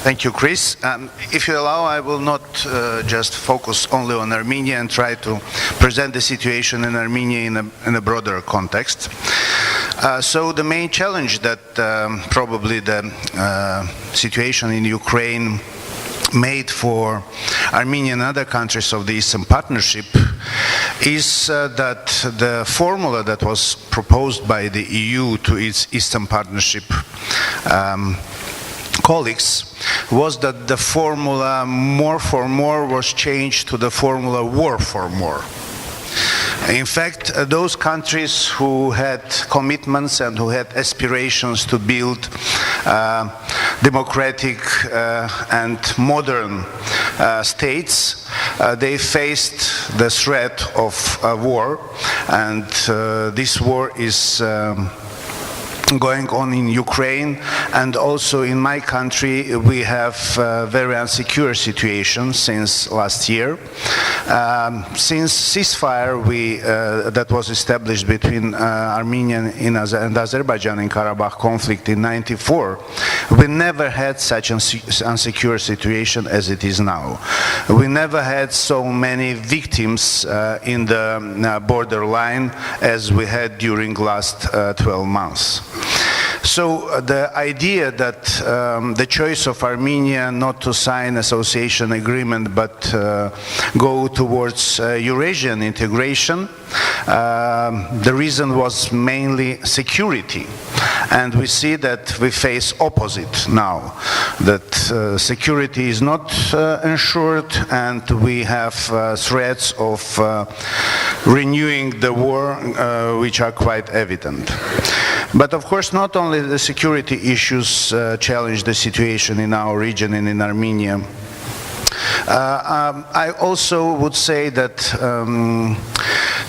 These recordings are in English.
Thank you, Chris. If you allow, I will not just focus only on Armenia and try to present the situation in Armenia in a broader context. So the main challenge that probably the situation in Ukraine made for Armenia and other countries of the Eastern Partnership is that the formula that was proposed by the EU to its Eastern Partnership colleagues was that the formula more for more was changed to the formula war for more. In fact, those countries who had commitments and who had aspirations to build democratic and modern states, they faced the threat of war, and this war is going on in Ukraine, and also in my country we have a very insecure situation since last year. Since ceasefire that was established between Armenia and Azerbaijan in Karabakh conflict in '94, we never had such an insecure situation as it is now. We never had so many victims in the borderline as we had during last 12 months. So the idea that the choice of Armenia not to sign association agreement but go towards Eurasian integration, the reason was mainly security. And we see that we face opposite now, that security is not ensured, and we have threats of renewing the war, which are quite evident. But of course, not only the security issues challenge the situation in our region and in Armenia. I also would say that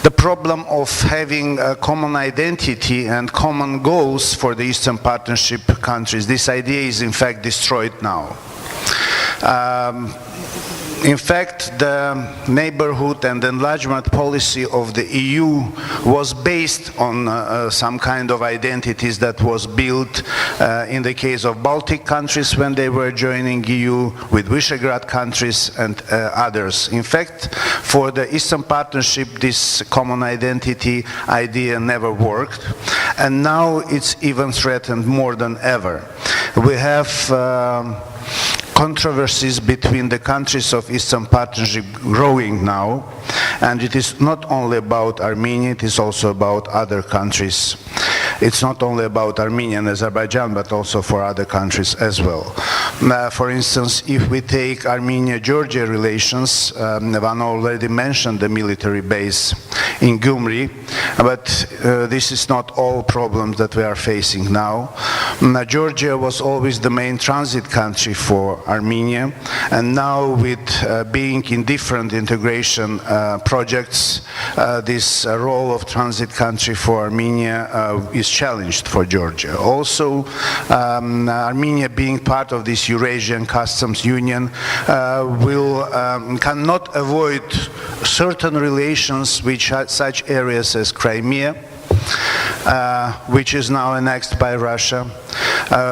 the problem of having a common identity and common goals for the Eastern Partnership countries, this idea is in fact destroyed now. In fact, the neighborhood and enlargement policy of the EU was based on some kind of identities that was built in the case of Baltic countries when they were joining EU, with Visegrad countries and others. In fact, for the Eastern Partnership, this common identity idea never worked, and now it's even threatened more than ever. We have controversies between the countries of Eastern Partnership growing now, and it is not only about Armenia, it is also about other countries. It's not only about Armenia and Azerbaijan, but also for other countries as well. For instance, if we take Armenia-Georgia relations, one already mentioned the military base in Gyumri, but this is not all problems that we are facing now. Georgia was always the main transit country for Armenia, and now with being in different integration projects, this role of transit country for Armenia is challenged for Georgia. Also, Armenia being part of this Eurasian Customs Union cannot avoid certain relations with such areas as Crimea, which is now annexed by Russia,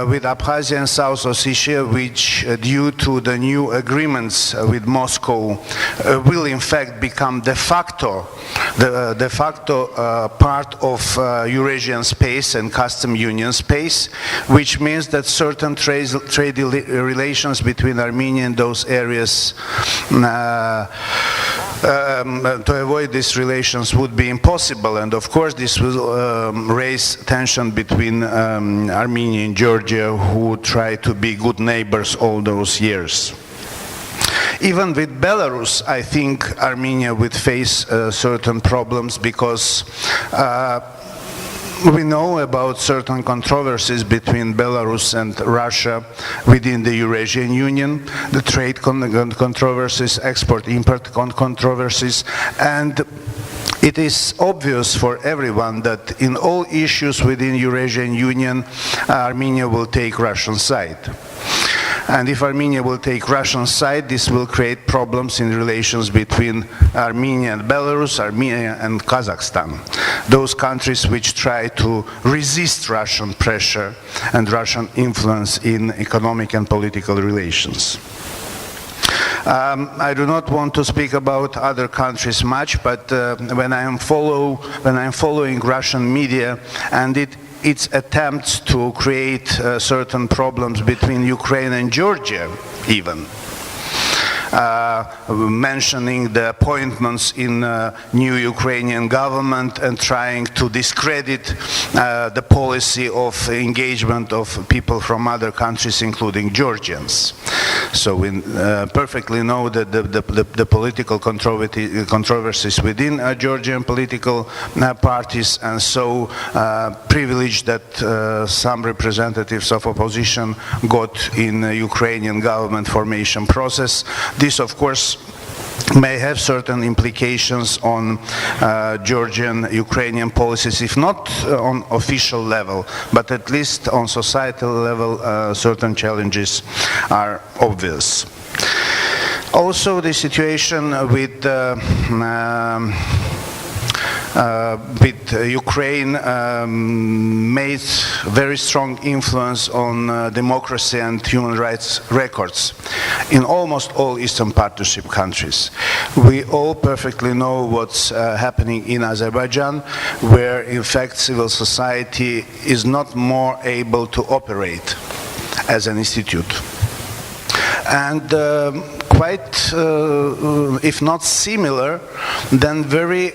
with Abkhazia and South Ossetia, which due to the new agreements with Moscow will in fact become de facto part of Eurasian space and custom union space, which means that certain trade relations between Armenia and those areas to avoid these relations would be impossible, and of course this will raise tension between Armenia and Georgia, who try to be good neighbors all those years. Even with Belarus, I think Armenia would face certain problems, because we know about certain controversies between Belarus and Russia within the Eurasian Union, the trade controversies, export-import controversies, and it is obvious for everyone that in all issues within Eurasian Union, Armenia will take Russian side. And if Armenia will take Russian side, this will create problems in relations between Armenia and Belarus, Armenia and Kazakhstan, those countries which try to resist Russian pressure and Russian influence in economic and political relations. I do not want to speak about other countries much, but when I am following Russian media and its attempts to create certain problems between Ukraine and Georgia, even, mentioning the appointments in new Ukrainian government and trying to discredit the policy of engagement of people from other countries, including Georgians. So we perfectly know that the political controversies within Georgian political parties, and so privilege that some representatives of opposition got in the Ukrainian government formation process. This, of course, may have certain implications on Georgian-Ukrainian policies, if not on official level, but at least on societal level, certain challenges are obvious. Also, the situation with Ukraine made very strong influence on democracy and human rights records in almost all Eastern Partnership countries. We all perfectly know what's happening in Azerbaijan, where in fact civil society is not more able to operate as an institute. And quite, if not similar, then very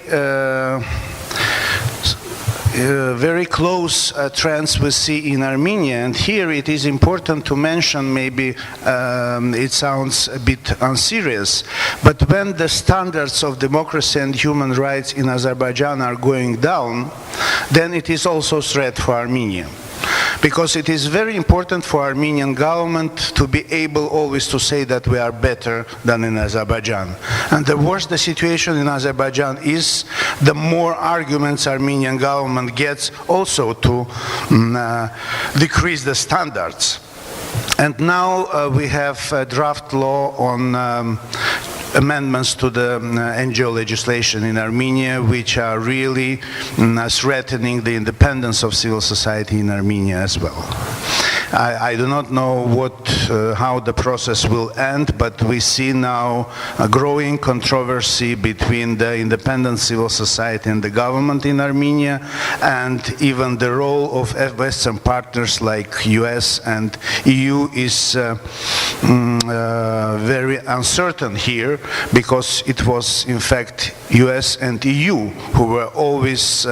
close trends we see in Armenia. And here it is important to mention, maybe it sounds a bit unserious, but when the standards of democracy and human rights in Azerbaijan are going down, then it is also a threat for Armenia. Because it is very important for Armenian government to be able always to say that we are better than in Azerbaijan. And the worse the situation in Azerbaijan is, the more arguments Armenian government gets also to decrease the standards. And now we have a draft law on amendments to the NGO legislation in Armenia, which are really threatening the independence of civil society in Armenia as well. I do not know how the process will end, but we see now a growing controversy between the independent civil society and the government in Armenia, and even the role of Western partners like US and EU is very uncertain here, because it was in fact US and EU who were always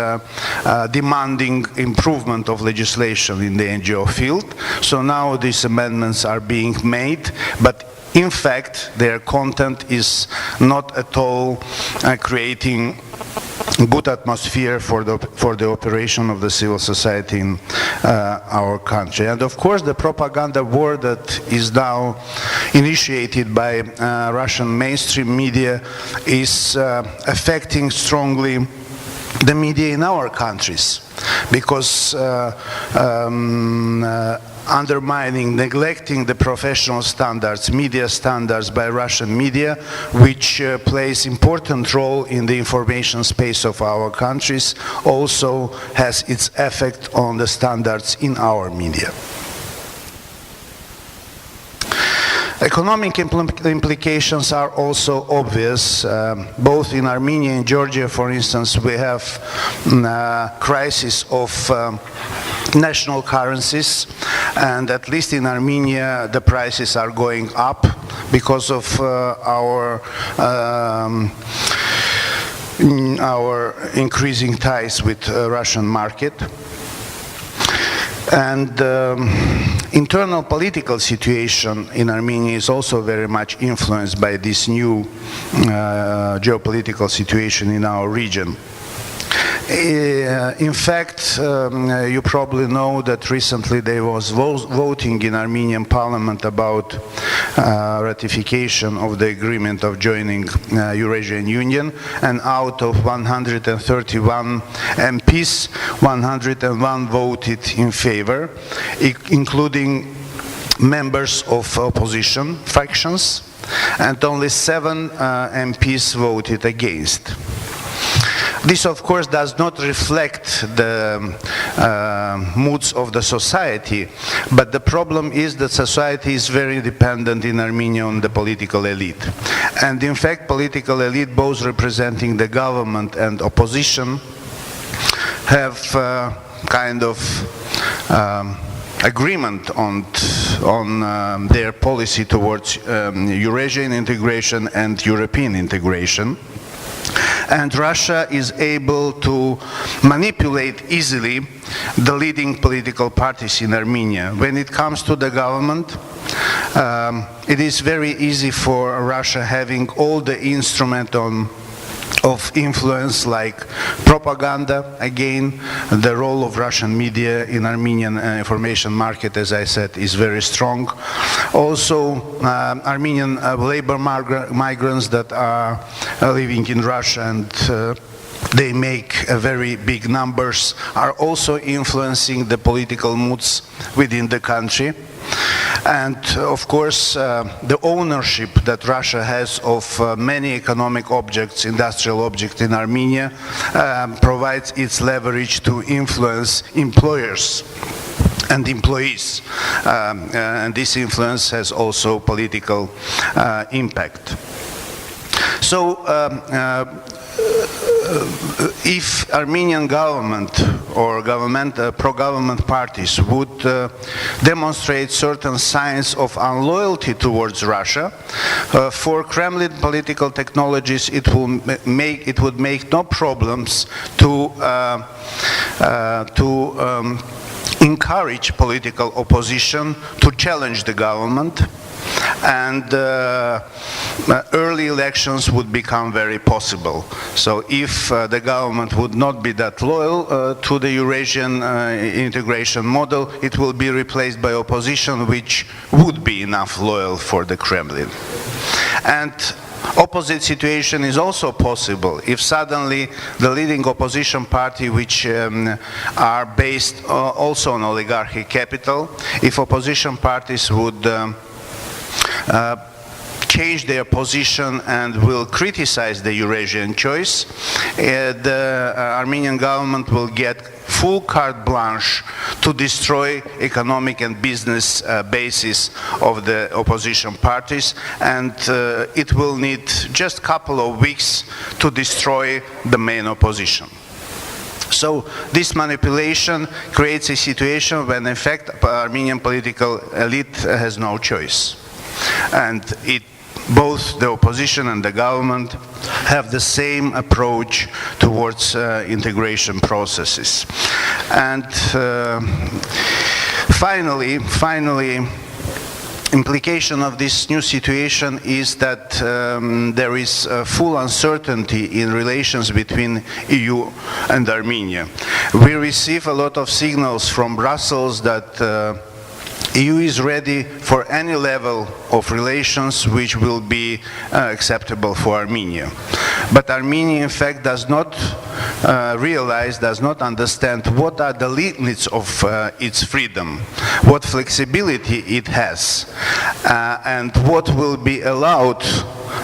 demanding improvement of legislation in the NGO field. So now these amendments are being made, but in fact their content is not at all creating good atmosphere for the operation of the civil society in our country. And of course the propaganda war that is now initiated by Russian mainstream media is affecting strongly the media in our countries, because undermining, neglecting the professional standards, media standards by Russian media, which plays important role in the information space of our countries, also has its effect on the standards in our media. Economic implications are also obvious. Both in Armenia and Georgia, for instance, we have crisis of national currencies, and at least in Armenia the prices are going up because of our increasing ties with Russian market. And internal political situation in Armenia is also very much influenced by this new geopolitical situation in our region. In fact, you probably know that recently there was voting in Armenian parliament about ratification of the agreement of joining Eurasian Union, and out of 131 MPs, 101 voted in favor, including members of opposition factions, and only 7 MPs voted against. This, of course, does not reflect the moods of the society, but the problem is that society is very dependent in Armenia on the political elite. And in fact, political elite, both representing the government and opposition, have kind of agreement on their policy towards Eurasian integration and European integration. And Russia is able to manipulate easily the leading political parties in Armenia. When it comes to the government, it is very easy for Russia having all the instruments of influence, like propaganda. Again, the role of Russian media in Armenian information market, as I said, is very strong. Also, Armenian labor migrants that are living in Russia, and they make very big numbers, are also influencing the political moods within the country. And of course, the ownership that Russia has of many economic objects, industrial objects in Armenia, provides its leverage to influence employers and employees. And this influence has also political impact. So, if Armenian government or pro-government parties would demonstrate certain signs of unloyalty towards Russia, for Kremlin political technologies it would make no problems to encourage political opposition to challenge the government, and early elections would become very possible. So if the government would not be that loyal to the Eurasian integration model, it will be replaced by opposition which would be enough loyal for the Kremlin. And opposite situation is also possible if suddenly the leading opposition party, which are based also on oligarchic capital, if opposition parties would change their position and will criticize the Eurasian choice, the Armenian government will get full carte blanche to destroy economic and business basis of the opposition parties, and it will need just a couple of weeks to destroy the main opposition. So this manipulation creates a situation when in fact Armenian political elite has no choice. And both the opposition and the government have the same approach towards integration processes. And finally, implication of this new situation is that there is full uncertainty in relations between EU and Armenia. We receive a lot of signals from Brussels that EU is ready for any level of relations which will be acceptable for Armenia. But Armenia, in fact, does not realize, does not understand what are the limits of its freedom, what flexibility it has, and what will be allowed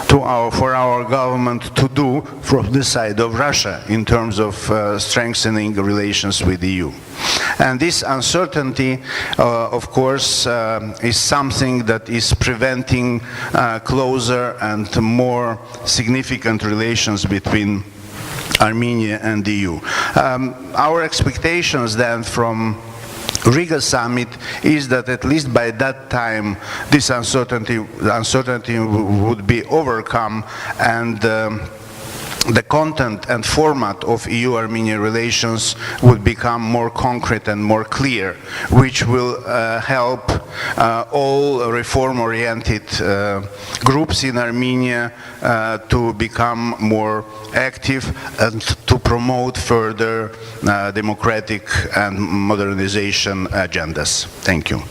for our government to do from the side of Russia in terms of strengthening relations with the EU. And this uncertainty, of course, is something that is preventing closer and more significant relations between Armenia and the EU. Our expectations then from Riga summit is that at least by that time this uncertainty would be overcome, and the content and format of EU-Armenia relations would become more concrete and more clear, which will help all reform-oriented groups in Armenia to become more active and to promote further democratic and modernization agendas. Thank you.